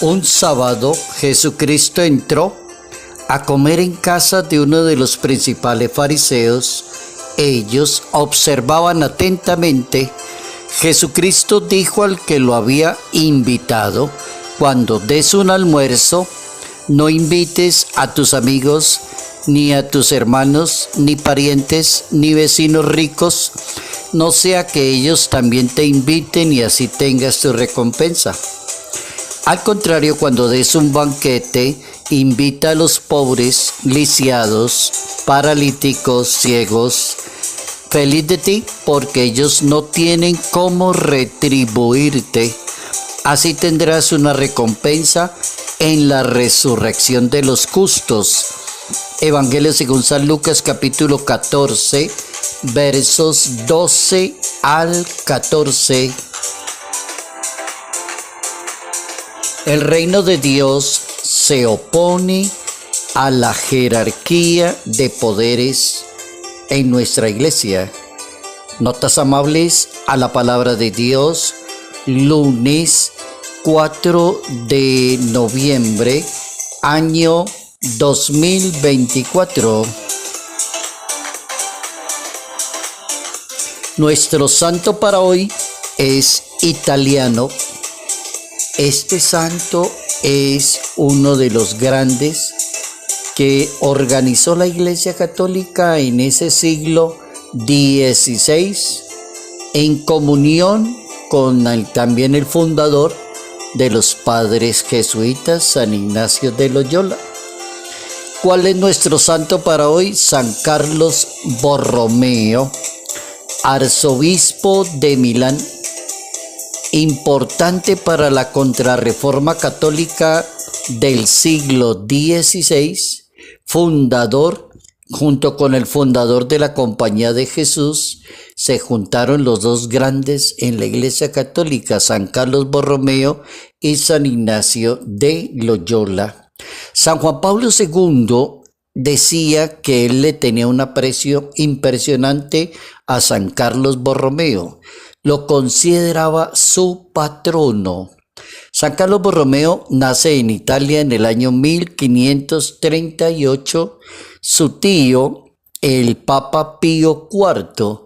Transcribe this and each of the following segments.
Un sábado Jesucristo entró a comer en casa de uno de los principales fariseos. Ellos observaban atentamente. Jesucristo dijo al que lo había invitado: cuando des un almuerzo, no invites a tus amigos, ni a tus hermanos, ni parientes, ni vecinos ricos, no sea que ellos también te inviten y así tengas tu recompensa. Al contrario, cuando des un banquete, invita a los pobres, lisiados, paralíticos, ciegos. Feliz de ti, porque ellos no tienen cómo retribuirte. Así tendrás una recompensa en la resurrección de los justos. Evangelio según San Lucas, capítulo 14, versos 12 al 14. El reino de Dios se opone a la jerarquía de poderes en nuestra iglesia. Notas amables a la palabra de Dios, lunes 4 de noviembre, año 2024. Nuestro santo para hoy es italiano. Este santo es uno de los grandes que organizó la Iglesia Católica en ese siglo XVI, en comunión con también el fundador de los padres jesuitas, San Ignacio de Loyola. ¿Cuál es nuestro santo para hoy? San Carlos Borromeo, arzobispo de Milán, importante para la contrarreforma católica del siglo XVI, fundador, junto con el fundador de la Compañía de Jesús, se juntaron los dos grandes en la Iglesia Católica, San Carlos Borromeo y San Ignacio de Loyola. San Juan Pablo II decía que él le tenía un aprecio impresionante a San Carlos Borromeo. Lo consideraba su patrono. San Carlos Borromeo nace en Italia en el año 1538. Su tío, el Papa Pío IV,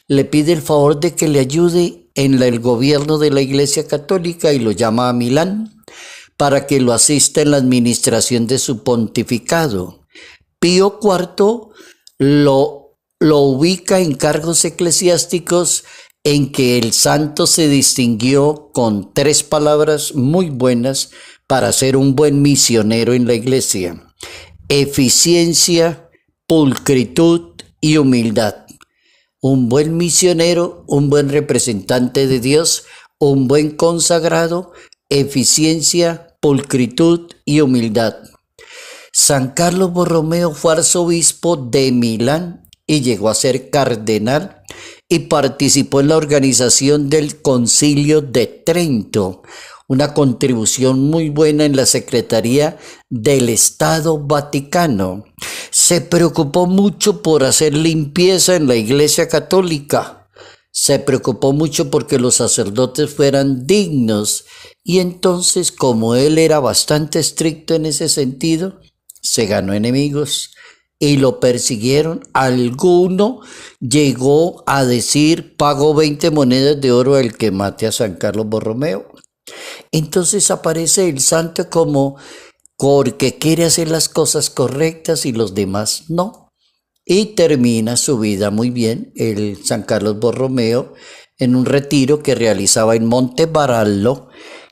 le pide el favor de que le ayude en el gobierno de la Iglesia Católica y lo llama a Milán para que lo asista en la administración de su pontificado. Pío IV lo ubica en cargos eclesiásticos en que el santo se distinguió con 3 palabras muy buenas para ser un buen misionero en la iglesia: eficiencia, pulcritud y humildad. Un buen misionero, un buen representante de Dios, un buen consagrado, eficiencia, pulcritud y humildad. San Carlos Borromeo fue arzobispo de Milán y llegó a ser cardenal y participó en la organización del Concilio de Trento, una contribución muy buena en la Secretaría del Estado Vaticano. Se preocupó mucho por hacer limpieza en la Iglesia Católica. Se preocupó mucho porque los sacerdotes fueran dignos, y entonces, como él era bastante estricto en ese sentido, se ganó enemigos y lo persiguieron. Alguno llegó a decir: pago 20 monedas de oro al que mate a San Carlos Borromeo. Entonces aparece el santo como porque quiere hacer las cosas correctas y los demás no. Y termina su vida muy bien, el San Carlos Borromeo, en un retiro que realizaba en Monte Barallo.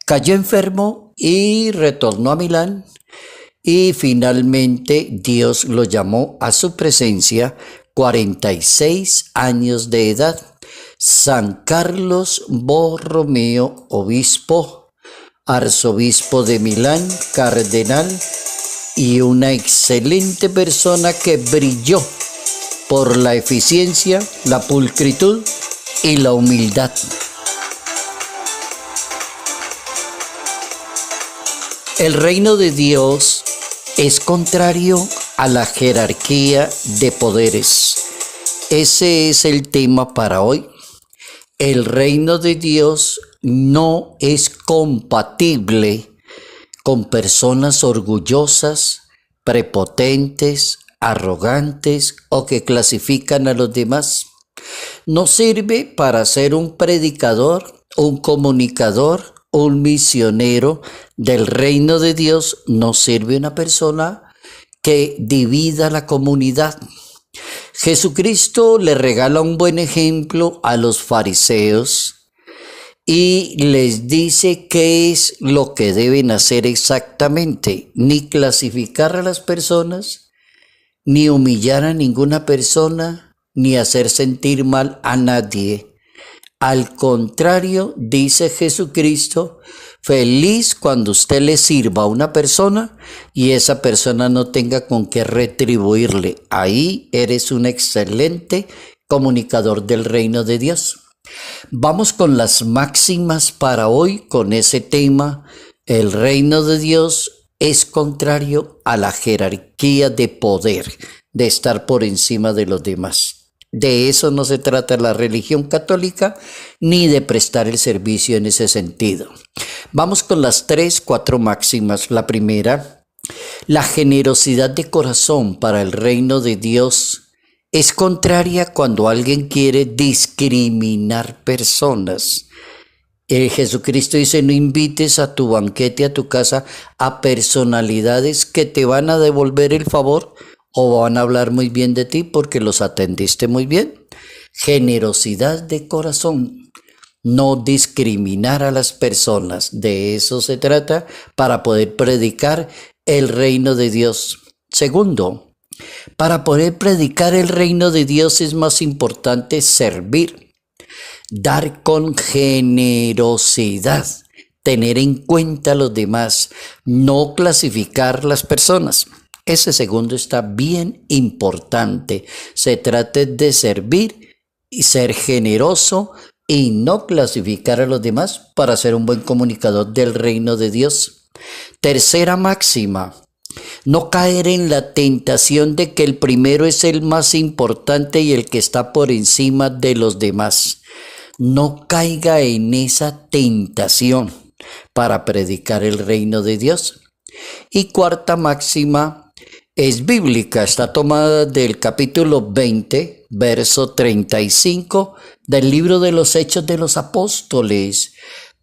Cayó enfermo y retornó a Milán. Y finalmente Dios lo llamó a su presencia, 46 años de edad. San Carlos Borromeo, obispo, arzobispo de Milán, cardenal y una excelente persona que brilló por la eficiencia, la pulcritud y la humildad. El reino de Dios es contrario a la jerarquía de poderes. Ese es el tema para hoy. El reino de Dios no es compatible con personas orgullosas, prepotentes, arrogantes o que clasifican a los demás. No sirve para ser un predicador, un comunicador, un misionero del reino de Dios. No sirve una persona que divida la comunidad. Jesucristo le regala un buen ejemplo a los fariseos y les dice qué es lo que deben hacer exactamente: ni clasificar a las personas, ni humillar a ninguna persona, ni hacer sentir mal a nadie. Al contrario, dice Jesucristo, feliz cuando usted le sirva a una persona y esa persona no tenga con qué retribuirle. Ahí eres un excelente comunicador del reino de Dios. Vamos con las máximas para hoy con ese tema. El reino de Dios es contrario a la jerarquía de poder, de estar por encima de los demás. De eso no se trata la religión católica, ni de prestar el servicio en ese sentido. Vamos con las 4 máximas. La primera: la generosidad de corazón para el reino de Dios es contraria cuando alguien quiere discriminar personas. Jesucristo dice: no invites a tu banquete, a tu casa, a personalidades que te van a devolver el favor o van a hablar muy bien de ti porque los atendiste muy bien. Generosidad de corazón, no discriminar a las personas. De eso se trata para poder predicar el reino de Dios. Segundo, para poder predicar el reino de Dios es más importante servir, dar con generosidad, tener en cuenta a los demás, no clasificar las personas. Ese segundo está bien importante. Se trata de servir y ser generoso y no clasificar a los demás para ser un buen comunicador del reino de Dios. Tercera máxima: no caer en la tentación de que el primero es el más importante y el que está por encima de los demás. No caiga en esa tentación para predicar el reino de Dios. Y cuarta máxima es bíblica, está tomada del capítulo 20, verso 35 del libro de los Hechos de los Apóstoles.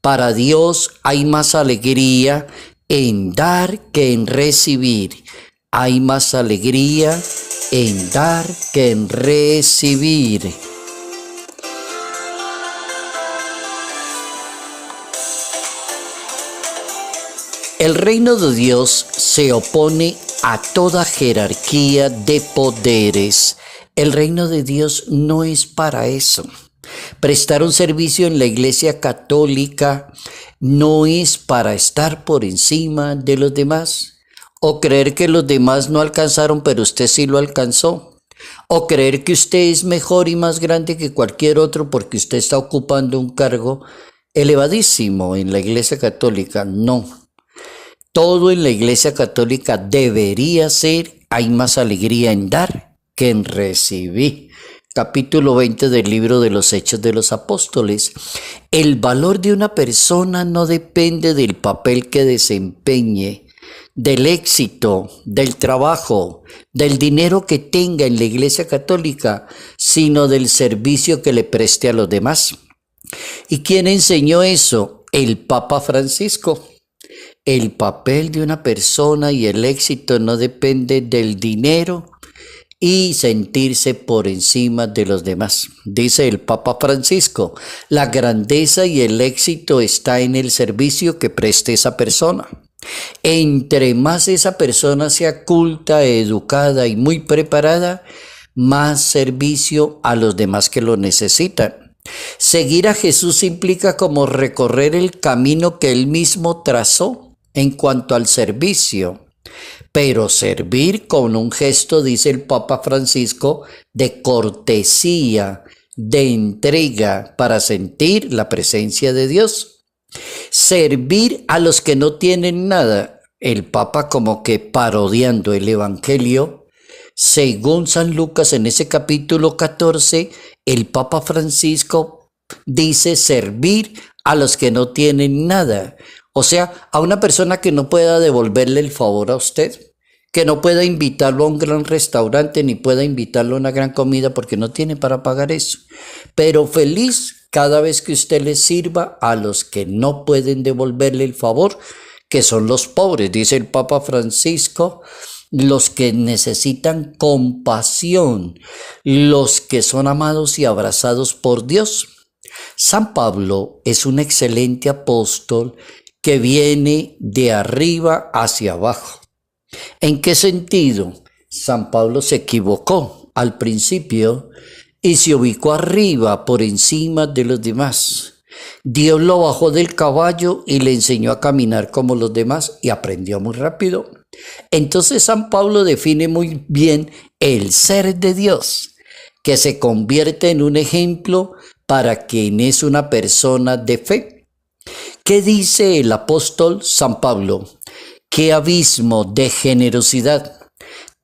Para Dios hay más alegría en dar que en recibir. Hay más alegría en dar que en recibir. El reino de Dios se opone a toda jerarquía de poderes. El reino de Dios no es para eso. Prestar un servicio en la Iglesia Católica no es para estar por encima de los demás, o creer que los demás no alcanzaron pero usted sí lo alcanzó, o creer que usted es mejor y más grande que cualquier otro porque usted está ocupando un cargo elevadísimo en la Iglesia Católica. No. Todo en la Iglesia Católica debería ser: hay más alegría en dar que en recibir. Capítulo 20 del libro de los Hechos de los Apóstoles. El valor de una persona no depende del papel que desempeñe, del éxito, del trabajo, del dinero que tenga en la Iglesia Católica, sino del servicio que le preste a los demás. ¿Y quién enseñó eso? El Papa Francisco. El papel de una persona y el éxito no depende del dinero y sentirse por encima de los demás. Dice el Papa Francisco: la grandeza y el éxito está en el servicio que preste esa persona. Entre más esa persona sea culta, educada y muy preparada, más servicio a los demás que lo necesitan. Seguir a Jesús implica como recorrer el camino que él mismo trazó en cuanto al servicio, pero servir con un gesto, dice el Papa Francisco, de cortesía, de entrega para sentir la presencia de Dios. Servir a los que no tienen nada. El Papa, como que parodiando el Evangelio, según San Lucas en ese capítulo 14, el Papa Francisco dice servir a los que no tienen nada. O sea, a una persona que no pueda devolverle el favor a usted, que no pueda invitarlo a un gran restaurante ni pueda invitarlo a una gran comida porque no tiene para pagar eso. Pero feliz cada vez que usted le sirva a los que no pueden devolverle el favor, que son los pobres, dice el Papa Francisco, los que necesitan compasión, los que son amados y abrazados por Dios. San Pablo es un excelente apóstol que viene de arriba hacia abajo. ¿En qué sentido? San Pablo se equivocó al principio y se ubicó arriba por encima de los demás. Dios lo bajó del caballo y le enseñó a caminar como los demás y aprendió muy rápido. Entonces San Pablo define muy bien el ser de Dios, que se convierte en un ejemplo para quien es una persona de fe. ¿Qué dice el apóstol San Pablo? Qué abismo de generosidad,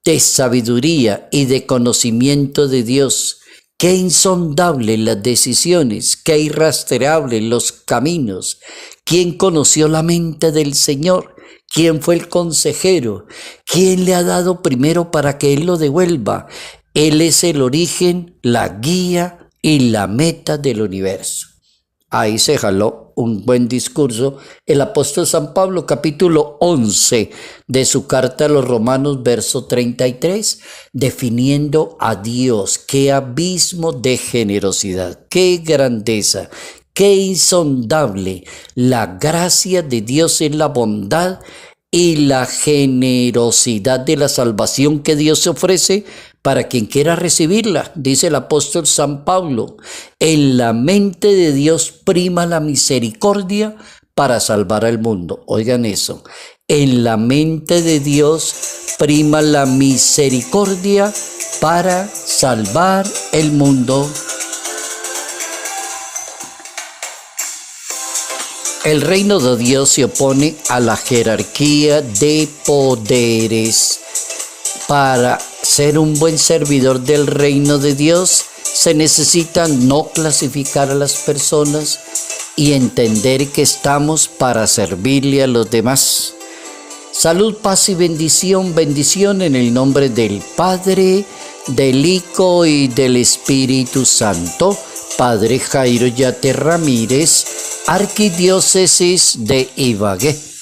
de sabiduría y de conocimiento de Dios. Qué insondables las decisiones, qué irrastreables los caminos. ¿Quién conoció la mente del Señor? ¿Quién fue el consejero? ¿Quién le ha dado primero para que Él lo devuelva? Él es el origen, la guía y la meta del universo. Ahí se jaló un buen discurso el apóstol San Pablo, capítulo 11 de su carta a los Romanos, verso 33, definiendo a Dios. Qué abismo de generosidad, qué grandeza, qué insondable la gracia de Dios en la bondad y la generosidad de la salvación que Dios ofrece para quien quiera recibirla. Dice el apóstol San Pablo, en la mente de Dios prima la misericordia para salvar al mundo. Oigan eso, en la mente de Dios prima la misericordia para salvar el mundo. El reino de Dios se opone a la jerarquía de poderes. Para ser un buen servidor del reino de Dios, se necesita no clasificar a las personas y entender que estamos para servirle a los demás. Salud, paz y bendición, bendición en el nombre del Padre, del Hijo y del Espíritu Santo. Padre Jairo Yate Ramírez, Arquidiócesis de Ibagué.